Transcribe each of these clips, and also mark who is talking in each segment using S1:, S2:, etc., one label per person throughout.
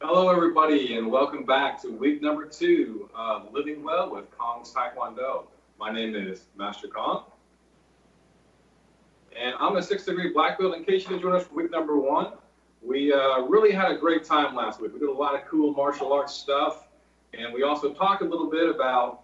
S1: Hello, everybody, and welcome back to week number 2 of Living Well with Kang's Taekwondo. My name is Master Kang, and I'm a 6th degree black belt. In case you didn't join us for week number 1, we really had a great time last week. We did a lot of cool martial arts stuff, and we also talked a little bit about,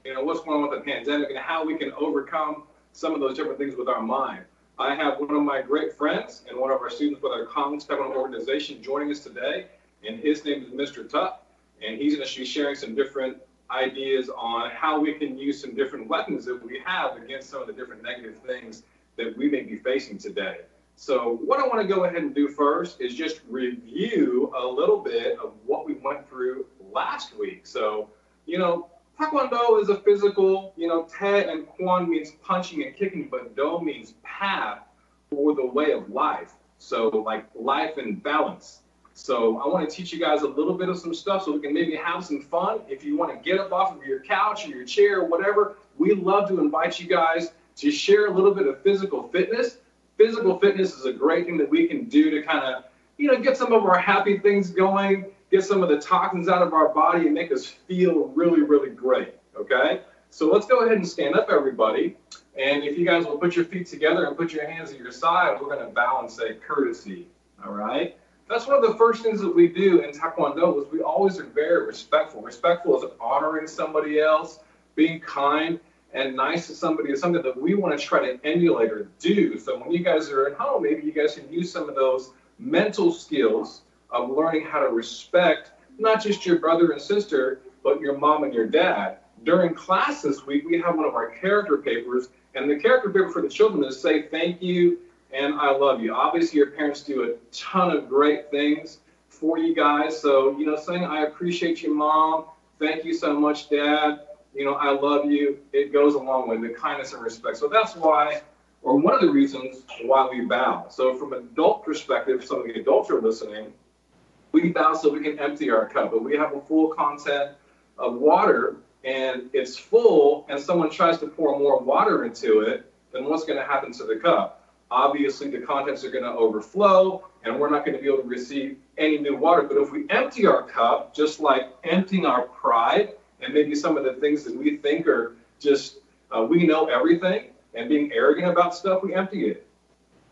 S1: what's going on with the pandemic and how we can overcome some of those different things with our mind. I have one of my great friends and one of our students with our Kang's Taekwondo organization joining us today. And his name is Mr. Tuck, and he's going to be sharing some different ideas on how we can use some different weapons that we have against some of the different negative things that we may be facing today. So what I want to go ahead and do first is just review a little bit of what we went through last week. So, Taekwondo is a physical, Te and Kwon means punching and kicking, but Do means path or the way of life. So like life and balance. So I want to teach you guys a little bit of some stuff so we can maybe have some fun. If you want to get up off of your couch or your chair or whatever, we love to invite you guys to share a little bit of physical fitness. Physical fitness is a great thing that we can do to kind of, get some of our happy things going, get some of the toxins out of our body and make us feel really, really great, okay? So let's go ahead and stand up, everybody. And if you guys will put your feet together and put your hands at your side, we're going to bow and say courtesy, all right? That's one of the first things that we do in Taekwondo is we always are very respectful. Respectful is honoring somebody else, being kind and nice to somebody is something that we want to try to emulate or do. So when you guys are at home, maybe you guys can use some of those mental skills of learning how to respect not just your brother and sister, but your mom and your dad. During class this week, we have one of our character papers, and the character paper for the children is say thank you and I love you. Obviously, your parents do a ton of great things for you guys. So, saying I appreciate you, Mom. Thank you so much, Dad. I love you. It goes a long way, the kindness and respect. So that's why, or one of the reasons why we bow. So from an adult perspective, some of the adults are listening, we bow so we can empty our cup. But we have a full content of water, and it's full, and someone tries to pour more water into it, then what's going to happen to the cup? Obviously, the contents are going to overflow, and we're not going to be able to receive any new water. But if we empty our cup, just like emptying our pride and maybe some of the things that we think are just, we know everything, and being arrogant about stuff, we empty it.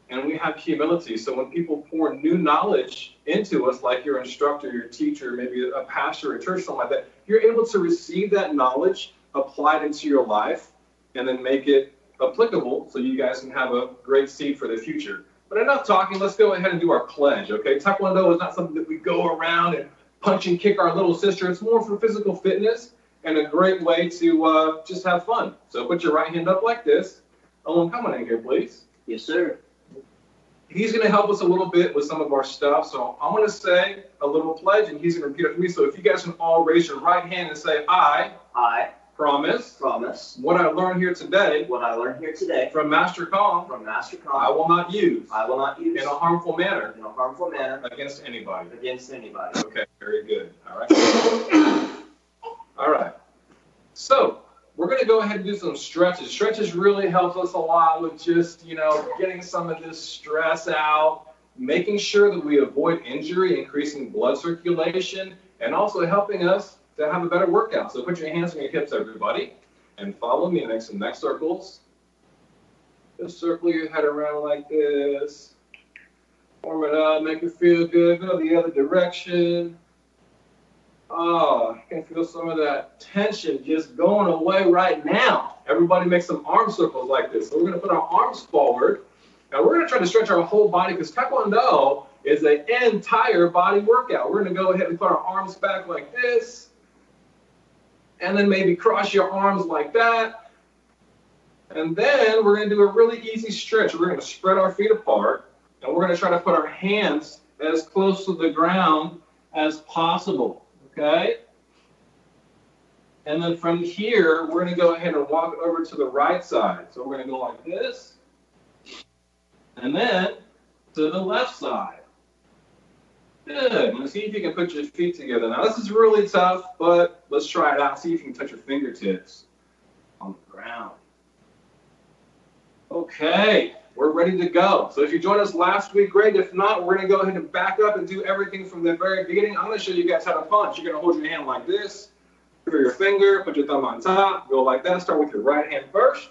S1: And we have humility. So when people pour new knowledge into us, like your instructor, your teacher, maybe a pastor at church, something like that, you're able to receive that knowledge, apply it into your life, and then make it applicable so you guys can have a great seed for the future. But enough talking, let's go ahead and do our pledge, okay? Taekwondo is not something that we go around and punch and kick our little sister. It's more for physical fitness and a great way to just have fun. So put your right hand up like this. Owen, come on in here, please.
S2: Yes, sir.
S1: He's going to help us a little bit with some of our stuff. So I'm going to say a little pledge, and he's going to repeat after me. So if you guys can all raise your right hand and say, I promise what I learned here today from Master Kang I will not use in a harmful manner against anybody. Okay, very good. All right. So we're going to go ahead and do some stretches. Stretches really helps us a lot with just, getting some of this stress out, making sure that we avoid injury, increasing blood circulation, and also helping us to have a better workout. So put your hands on your hips, everybody, and follow me and make some neck circles. Just circle your head around like this. Warm it up, make it feel good. Go the other direction. Oh, I can feel some of that tension just going away right now. Everybody make some arm circles like this. So we're going to put our arms forward. Now we're going to try to stretch our whole body because Taekwondo is an entire body workout. We're going to go ahead and put our arms back like this. And then maybe cross your arms like that. And then we're going to do a really easy stretch. We're going to spread our feet apart. And we're going to try to put our hands as close to the ground as possible. Okay? And then from here, we're going to go ahead and walk over to the right side. So we're going to go like this. And then to the left side. Good. Now see if you can put your feet together. Now this is really tough, but let's try it out. See if you can touch your fingertips on the ground. Okay. we're ready to go. So if you joined us last week, great. If not, we're going to go ahead and back up and do everything from the very beginning. I'm going to show you guys how to punch. You're going to hold your hand like this, through your finger, put your thumb on top, go like that. Start with your right hand first,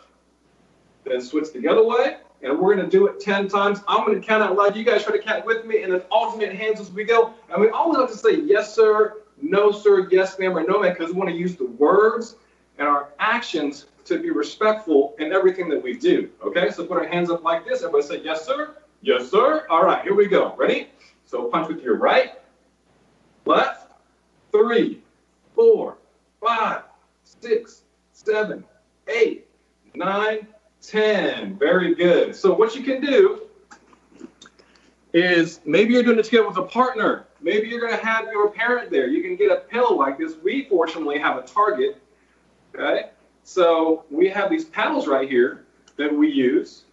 S1: then switch the other way. And we're going to do it 10 times. I'm going to count out loud. You guys try to count with me, and then alternate hands as we go. And we always have to say yes, sir, no, sir, yes, ma'am, or no, ma'am, because we want to use the words and our actions to be respectful in everything that we do. Okay, so put our hands up like this. Everybody say yes, sir. Yes, sir. All right, here we go. Ready? So punch with your right, left, 3, 4, 5, 6, 7, 8, 9, 10. Very good. So what you can do is maybe you're doing it together with a partner. Maybe you're going to have your parent there. You can get a pillow like this. We fortunately have a Target. Okay, so we have these paddles right here that we use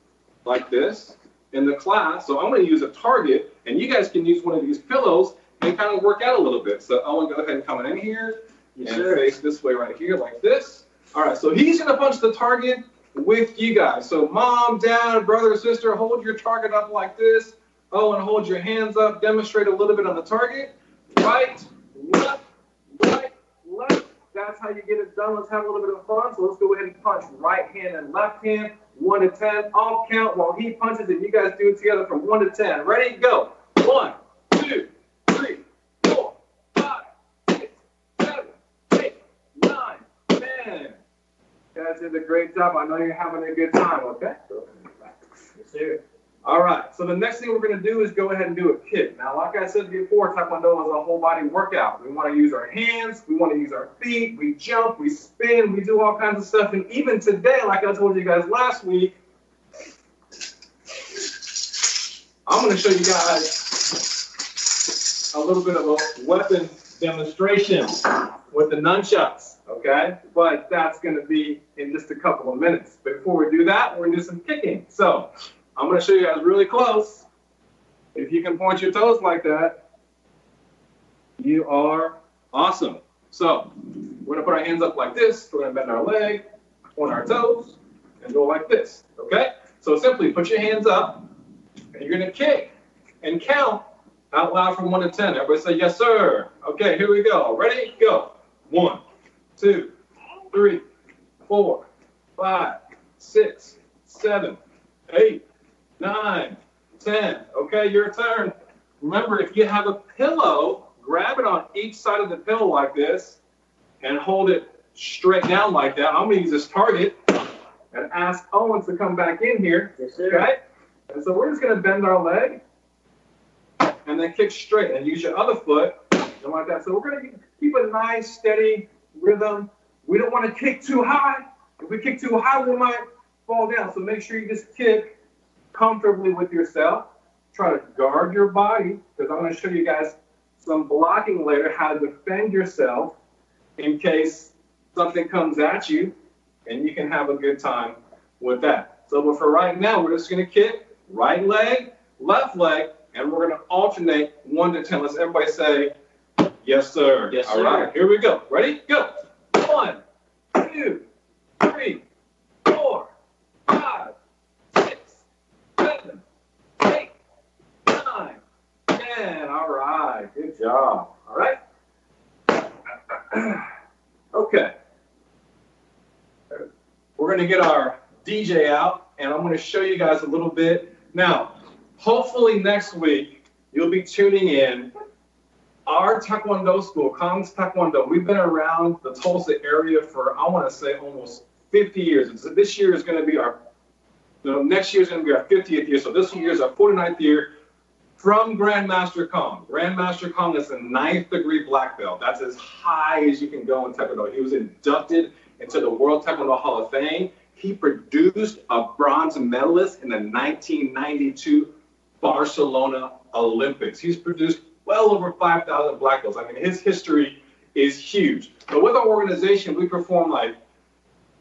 S1: like this in the class. So I'm going to use a Target, and you guys can use one of these pillows and kind of work out a little bit. So I want to go ahead and come in here and face this way right here like this. All right, so he's going to punch the target with you guys. So mom, dad, brother, sister, hold your target up like this. Oh, and hold your hands up. Demonstrate a little bit on the target. Right, left, right, left. That's how you get it done. Let's have a little bit of fun. So let's go ahead and punch right hand and left hand. 1 to 10. I'll count while he punches, and you guys do it together from 1 to 10. Ready? Go. 1, 2, 3, 4, 5, 6, 7, 8, 9, 10. You guys did a great job. I know you're having a good time, okay? Yes, sir. All right, so the next thing we're going to do is go ahead and do a kick. Now, like I said before, Taekwondo is a whole body workout. We want to use our hands, we want to use our feet, we jump, we spin, we do all kinds of stuff. And even today, like I told you guys last week, I'm going to show you guys a little bit of a weapon demonstration with the nunchucks, okay? But that's going to be in just a couple of minutes. But before we do that, we're going to do some kicking. So I'm going to show you guys really close. If you can point your toes like that, you are awesome. So we're going to put our hands up like this. We're going to bend our leg, point our toes, and go like this, okay? So simply put your hands up, and you're going to kick and count out loud from 1 to 10. Everybody say, yes, sir. Okay, here we go. Ready? Go. 1, 2, 3, 4, 5, 6, 7, 8, 9, 10. Okay, your turn. Remember, if you have a pillow, grab it on each side of the pillow like this and hold it straight down like that. I'm going to use this Target and ask Owens to come back in here.
S2: Yes, sir.
S1: Okay? And so we're just going to bend our leg and then kick straight and use your other foot and like that. So we're going to keep a nice, steady rhythm. We don't want to kick too high. If we kick too high, we might fall down. So make sure you just kick comfortably with yourself. Try to guard your body, because I'm going to show you guys some blocking later, how to defend yourself in case something comes at you, and you can have a good time with that. So but for right now, we're just going to kick right leg, left leg, and we're going to alternate 1 to 10. Let's everybody say, yes, sir.
S2: Yes,
S1: All
S2: sir.
S1: right, here we go. Ready? Go. 1, 2, 3, 4, 5, 6, 7, 8, 9, 10. All right, good job. All right. Okay. We're going to get our DJ out, and I'm going to show you guys a little bit. Now, hopefully next week, you'll be tuning in. Our Taekwondo school, Kang's Taekwondo, we've been around the Tulsa area for, I want to say, almost 50 years. So this year is going to be next year is going to be our 50th year. So this year is our 49th year from Grandmaster Kang. Grandmaster Kang is a 9th degree black belt. That's as high as you can go in Taekwondo. He was inducted into the World Taekwondo Hall of Fame. He produced a bronze medalist in the 1992 Barcelona Olympics. He's produced well over 5,000 black belts. I mean, his history is huge. But with our organization, we perform like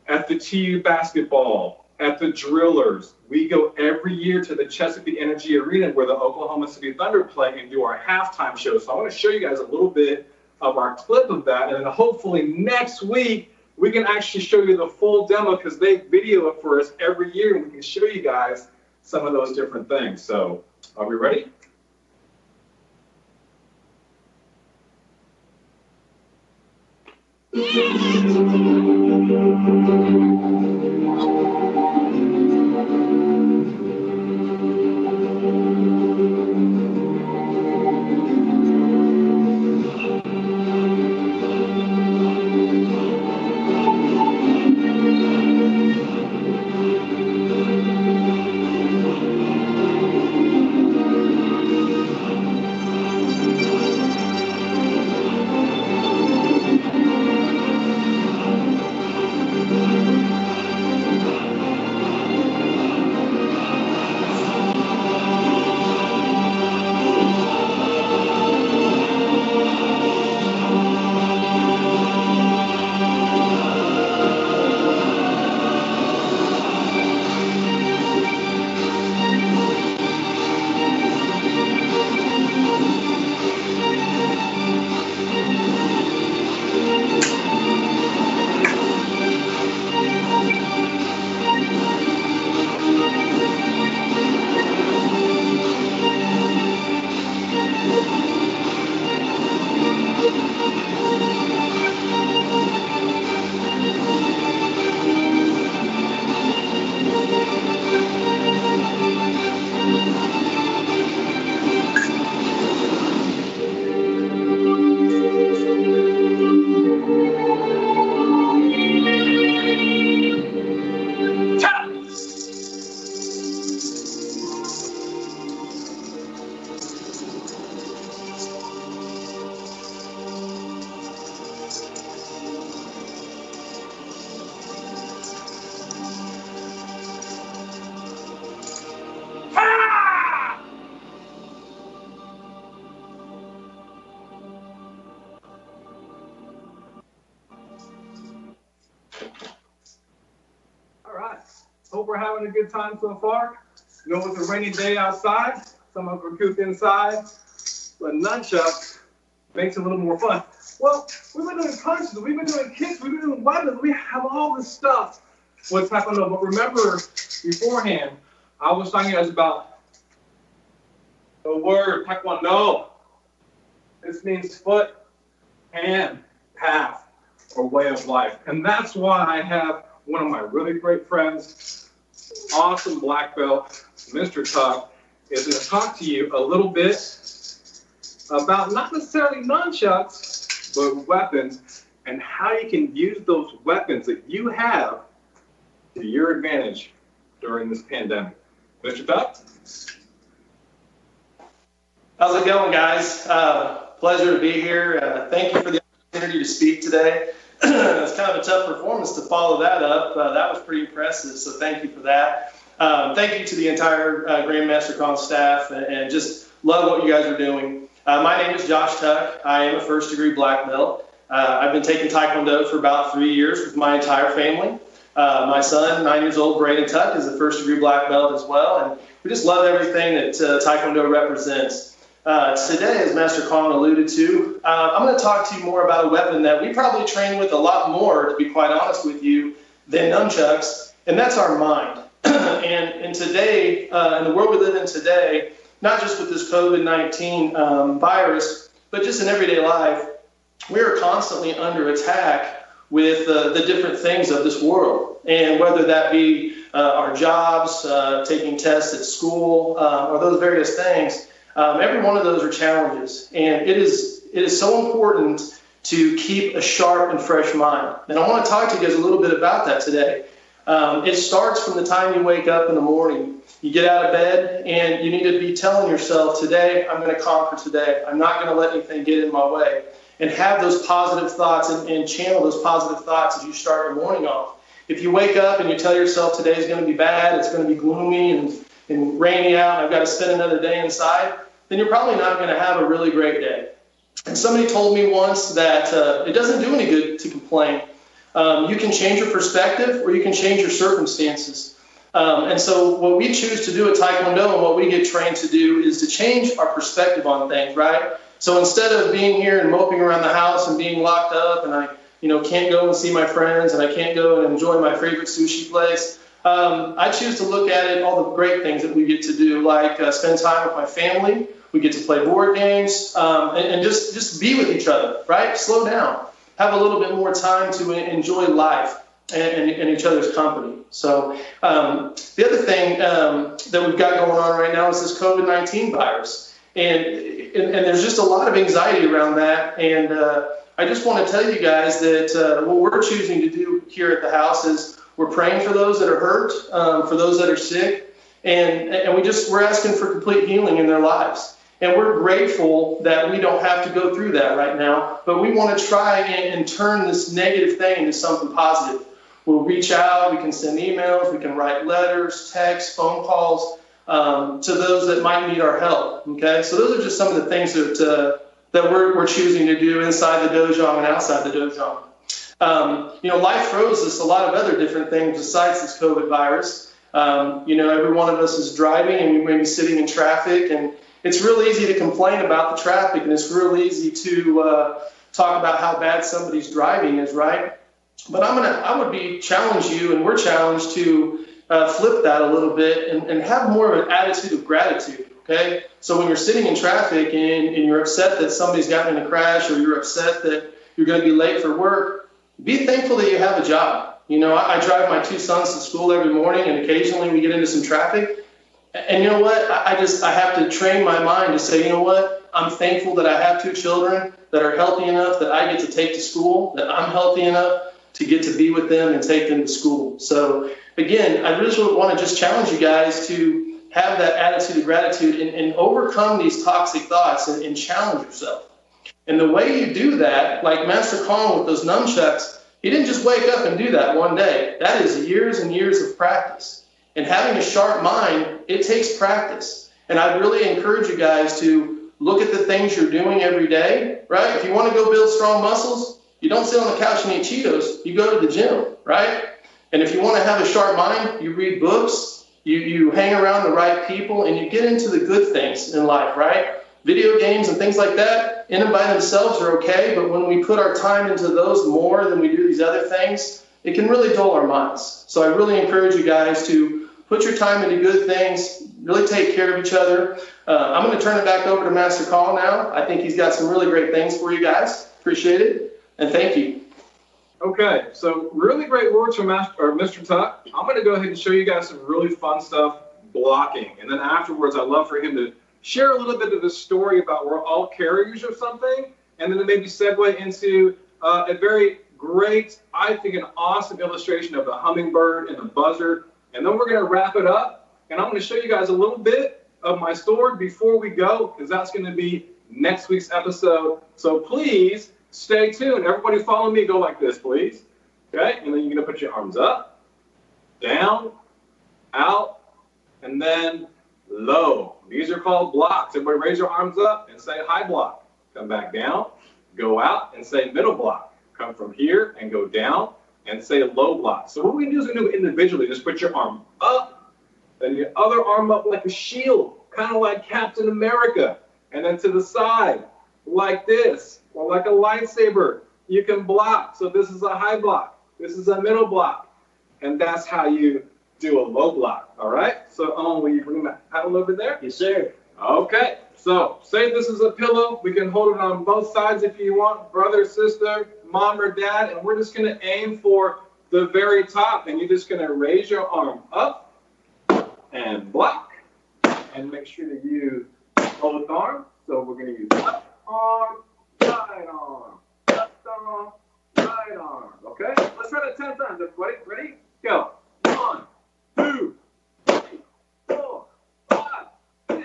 S1: at the TU basketball, at the Drillers. We go every year to the Chesapeake Energy Arena where the Oklahoma City Thunder play and do our halftime show. So I want to show you guys a little bit of our clip of that. And then hopefully next week, we can actually show you the full demo because they video it for us every year, and we can show you guys some of those different things. So are we ready? Hope we're having a good time so far. You know, it's a rainy day outside. Some of us are cooped inside, but nunchucks makes it a little more fun. Well, we've been doing punches, we've been doing kicks, we've been doing weapons, we have all this stuff with Taekwondo. But remember, beforehand, I was talking to you guys about the word Taekwondo. This means foot, hand, path, or way of life. And that's why I have one of my really great friends, awesome black belt, Mr. Tuck, is going to talk to you a little bit about not necessarily nunchucks, but weapons, and how you can use those weapons that you have to your advantage during this pandemic. Mr. Tuck?
S2: How's it going, guys? Pleasure to be here. Thank you for the opportunity to speak today. It's kind of a tough performance to follow that up. That was pretty impressive, so thank you for that. Thank you to the entire Grandmaster Kang staff, and just love what you guys are doing. My name is Josh Tuck. I am a first-degree black belt. I've been taking Taekwondo for about 3 years with my entire family. My son, 9 years old, Braden Tuck, is a first-degree black belt as well, and we just love everything that Taekwondo represents. Today, as Master Kang alluded to, I'm going to talk to you more about a weapon that we probably train with a lot more, to be quite honest with you, than nunchucks, and that's our mind. And today, in the world we live in today, not just with this COVID-19 virus, but just in everyday life, we are constantly under attack with the different things of this world. And whether that be our jobs, taking tests at school, or those various things, every one of those are challenges. And it is so important to keep a sharp and fresh mind. And I want to talk to you guys a little bit about that today. It starts from the time you wake up in the morning. You get out of bed and you need to be telling yourself, today I'm going to conquer today. I'm not going to let anything get in my way. And have those positive thoughts and channel those positive thoughts as you start your morning off. If you wake up and you tell yourself today is going to be bad, it's going to be gloomy and rainy out, and I've got to spend another day inside, then you're probably not going to have a really great day. And somebody told me once that it doesn't do any good to complain. You can change your perspective or you can change your circumstances. And so what we choose to do at Taekwondo and what we get trained to do is to change our perspective on things, right? So instead of being here and moping around the house and being locked up and I can't go and see my friends and I can't go and enjoy my favorite sushi place, I choose to look at it, all the great things that we get to do, like spend time with my family. We get to play board games and just be with each other, right? Slow down. Have a little bit more time to enjoy life and each other's company. So the other thing that we've got going on right now is this COVID-19 virus. And there's just a lot of anxiety around that. And I just want to tell you guys that what we're choosing to do here at the house is we're praying for those that are hurt, for those that are sick, and we're asking for complete healing in their lives. And we're grateful that we don't have to go through that right now, but we want to try and turn this negative thing into something positive. We'll reach out, we can send emails, we can write letters, texts, phone calls to those that might need our help. Okay, so those are just some of the things that we're choosing to do inside the dojang and outside the dojang. Life throws us a lot of other different things besides this COVID virus. Every one of us is driving and we may be sitting in traffic, and it's real easy to complain about the traffic, and it's real easy to talk about how bad somebody's driving is, right? But I would challenge you, and we're challenged to flip that a little bit and have more of an attitude of gratitude. Okay, so when you're sitting in traffic and you're upset that somebody's gotten in a crash, or you're upset that you're going to be late for work, be thankful that you have a job. I drive my two sons to school every morning, and occasionally we get into some traffic. And you know what? I have to train my mind to say, you know what? I'm thankful that I have two children that are healthy enough that I get to take to school, that I'm healthy enough to get to be with them and take them to school. So again, I really want to just challenge you guys to have that attitude of gratitude and overcome these toxic thoughts and challenge yourself. And the way you do that, like Master Kang with those nunchucks, he didn't just wake up and do that one day. That is years and years of practice. And having a sharp mind, it takes practice. And I really encourage you guys to look at the things you're doing every day, right? If you want to go build strong muscles, you don't sit on the couch and eat Cheetos. You go to the gym, right? And if you want to have a sharp mind, you read books, you hang around the right people, and you get into the good things in life, right? Video games and things like that, in and by themselves are okay, but when we put our time into those more than we do these other things, it can really dull our minds. So I really encourage you guys to put your time into good things, really take care of each other. I'm going to turn it back over to Master Kang now. I think he's got some really great things for you guys. Appreciate it, and thank you.
S1: Okay, so really great words from Mr. Tuck. I'm going to go ahead and show you guys some really fun stuff, blocking. And then afterwards, I'd love for him to share a little bit of the story about we're all carriers of something, and then maybe segue into a very great, I think an awesome illustration of the hummingbird and the buzzard. And then we're going to wrap it up, and I'm going to show you guys a little bit of my story before we go, because that's going to be next week's episode. So please stay tuned. Everybody follow me. Go like this, please. Okay? And then you're going to put your arms up, down, out, and then low. These are called blocks. Everybody raise your arms up and say high block. Come back down, go out and say middle block. Come from here and go down and say low block. So what we do is we do it individually. Just put your arm up, then your other arm up like a shield, kind of like Captain America. And then to the side, like this, or like a lightsaber. You can block. So this is a high block. This is a middle block. And that's how you do a low block. All right? So will you bring that paddle over there?
S3: Yes, sir.
S1: Okay. So say this is a pillow. We can hold it on both sides if you want, brother, sister, mom, or dad. And we're just going to aim for the very top. And you're just going to raise your arm up and block. And make sure to use both arms. So we're going to use left arm, right arm, left arm, right arm. Okay? Let's try that 10 times, everybody. Ready? Go. 1, 2, 3, 4, 5, 6,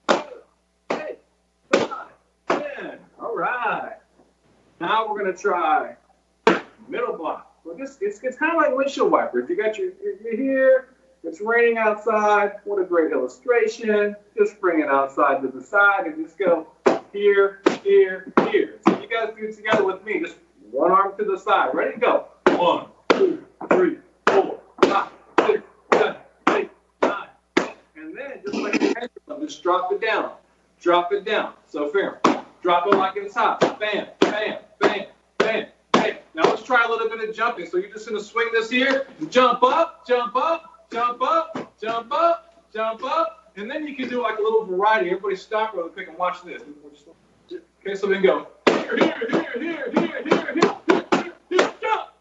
S1: 7, 8, 9, 10. All right. Now we're going to try middle block. Well, it's kind of like windshield wipers. You got your here. It's raining outside. What a great illustration. Just bring it outside to the side and just go here, here, here. So you guys do it together with me. Just one arm to the side. Ready to go. 1, 2, 3, 4, 5, 6, 7, 8, 9, 10. And then just like a pendulum, just drop it down. Drop it down. So fair. Drop it like it's hot. Bam, bam, bam, bam, bam. Now let's try a little bit of jumping. So you're just going to swing this here. Jump up, jump up, jump up, jump up. And then you can do like a little variety. Everybody stop real quick and watch this. Okay, so we can go here, jump.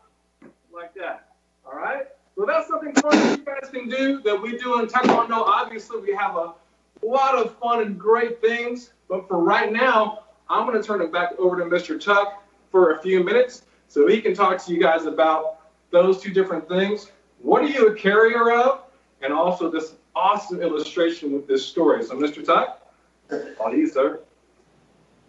S1: Like that. All right? So that's something fun that you guys can do that we do in Taekwondo. Obviously, we have a lot of fun and great things. But for right now, I'm going to turn it back over to Mr. Tuck for a few minutes so he can talk to you guys about those two different things. What are you a carrier of? And also this awesome illustration with this story. So, Mr. Tuck, all to you, sir.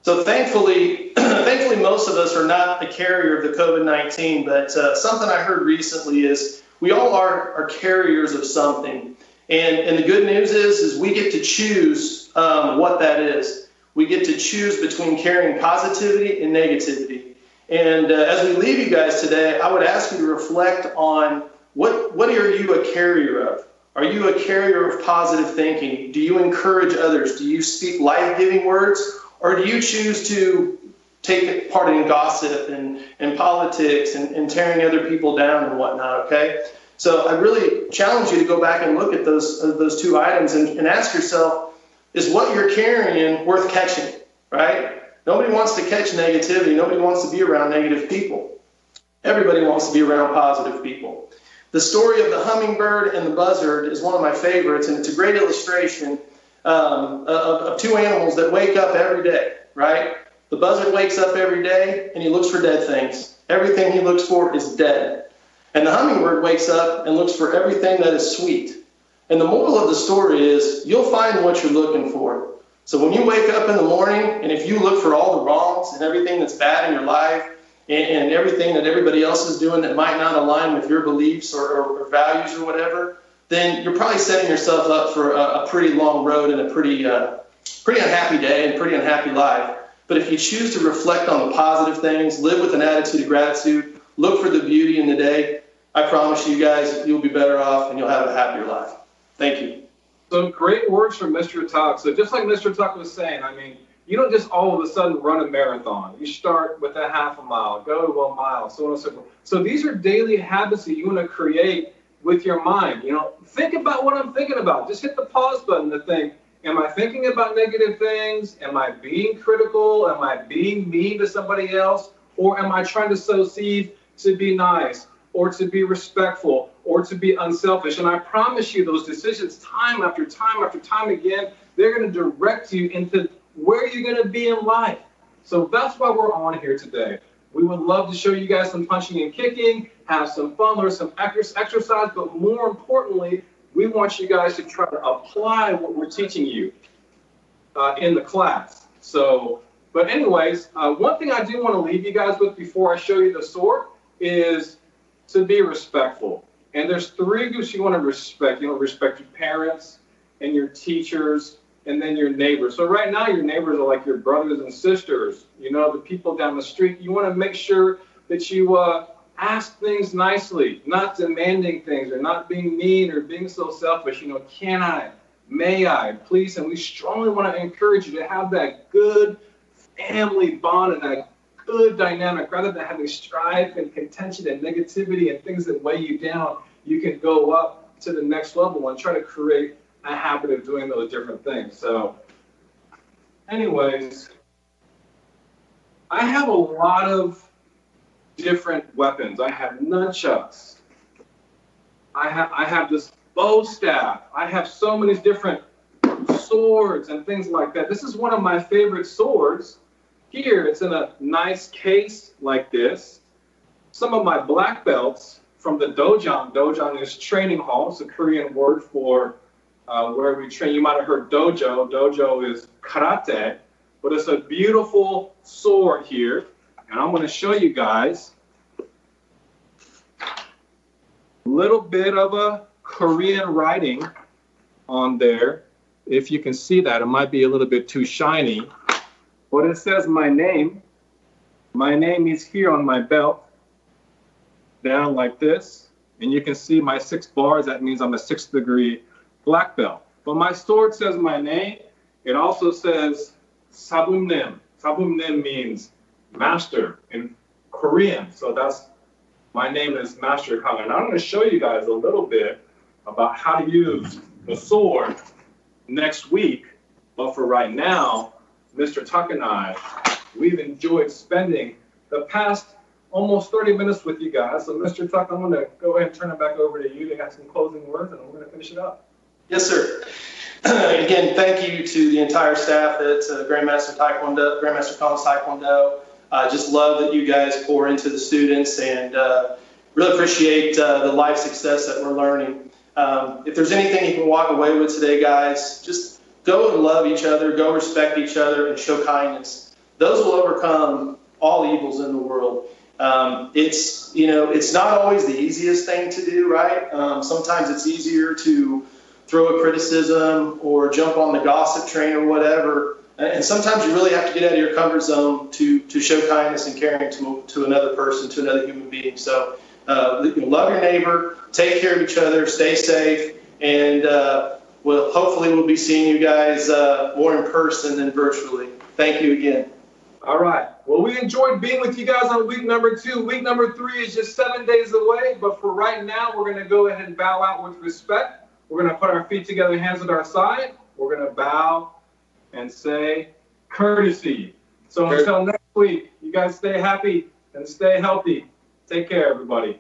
S2: So thankfully, most of us are not a carrier of the COVID-19, but something I heard recently is we all are carriers of something. And the good news is we get to choose what that is. We get to choose between carrying positivity and negativity. And as we leave you guys today, I would ask you to reflect on what are you a carrier of? Are you a carrier of positive thinking? Do you encourage others? Do you speak life-giving words? Or do you choose to take part in gossip and politics and tearing other people down and whatnot, okay? So I really challenge you to go back and look at those two items and ask yourself, is what you're carrying worth catching, right? Nobody wants to catch negativity. Nobody wants to be around negative people. Everybody wants to be around positive people. The story of the hummingbird and the buzzard is one of my favorites, and it's a great illustration of two animals that wake up every day, right? The buzzard wakes up every day and he looks for dead things. Everything he looks for is dead. And the hummingbird wakes up and looks for everything that is sweet. And the moral of the story is you'll find what you're looking for. So when you wake up in the morning and if you look for all the wrongs and everything that's bad in your life and everything that everybody else is doing that might not align with your beliefs or values or whatever, then you're probably setting yourself up for a pretty long road and a pretty unhappy day and pretty unhappy life. But if you choose to reflect on the positive things, live with an attitude of gratitude, look for the beauty in the day, I promise you guys, you'll be better off and you'll have a happier life. Thank you.
S1: So great words from Mr. Tuck. So just like Mr. Tuck was saying, I mean, you don't just all of a sudden run a marathon. You start with a half a mile, go to a mile, so on and so forth. So these are daily habits that you want to create with your mind. You know, think about what I'm thinking about. Just hit the pause button to think, am I thinking about negative things? Am I being critical? Am I being mean to somebody else? Or am I trying to sow seeds to be nice or to be respectful or to be unselfish? And I promise you those decisions time after time after time again, they're going to direct you into where you're going to be in life. So that's why we're on here today. We would love to show you guys some punching and kicking, have some fun, learn some exercise, but more importantly, we want you guys to try to apply what we're teaching you in the class. So, but anyways, one thing I do want to leave you guys with before I show you the sword is to be respectful. And there's three groups you want to respect. You want to respect your parents and your teachers and then your neighbors. So right now, your neighbors are like your brothers and sisters, you know, the people down the street. You want to make sure that you ask things nicely, not demanding things or not being mean or being so selfish. You know, can I, may I, please? And we strongly want to encourage you to have that good family bond and that good dynamic rather than having strife and contention and negativity and things that weigh you down. You can go up to the next level and try to create a habit of doing those different things. So anyways, I have a lot of different weapons. I have nunchucks. I have this bow staff. I have so many different swords and things like that. This is one of my favorite swords. Here, it's in a nice case like this. Some of my black belts from the dojang. Dojang is training hall. It's a Korean word for where we train. You might have heard dojo. Dojo is karate. But it's a beautiful sword here. And I'm going to show you guys a little bit of a Korean writing on there. If you can see that, it might be a little bit too shiny. But it says my name. My name is here on my belt, down like this. And you can see my 6 bars. That means I'm a 6th degree black belt. But my sword says my name. It also says sabumnim. Sabumnim means master in Korean. So that's, my name is Master Kang. And I'm going to show you guys a little bit about how to use the sword next week. But for right now, Mr. Tuck and I, we've enjoyed spending the past almost 30 minutes with you guys. So Mr. Tuck, I'm going to go ahead and turn it back over to you to have some closing words, and we're going to finish it up.
S2: Yes, sir. Again, thank you to the entire staff at Grandmaster Collins Taekwondo. I just love that you guys pour into the students, and really appreciate the life success that we're learning. If there's anything you can walk away with today, guys, just go and love each other, go respect each other, and show kindness. Those will overcome all evils in the world. It's not always the easiest thing to do, right? Sometimes it's easier to throw a criticism or jump on the gossip train or whatever. And sometimes you really have to get out of your comfort zone to show kindness and caring to another person, to another human being. So love your neighbor, take care of each other, stay safe, and hopefully we'll be seeing you guys more in person than virtually. Thank you again.
S1: All right. Well, we enjoyed being with you guys on week number 2. Week number 3 is just 7 days away. But for right now, we're going to go ahead and bow out with respect. We're going to put our feet together, hands at our side. We're going to bow and say courtesy. So until next week, you guys stay happy and stay healthy. Take care, everybody.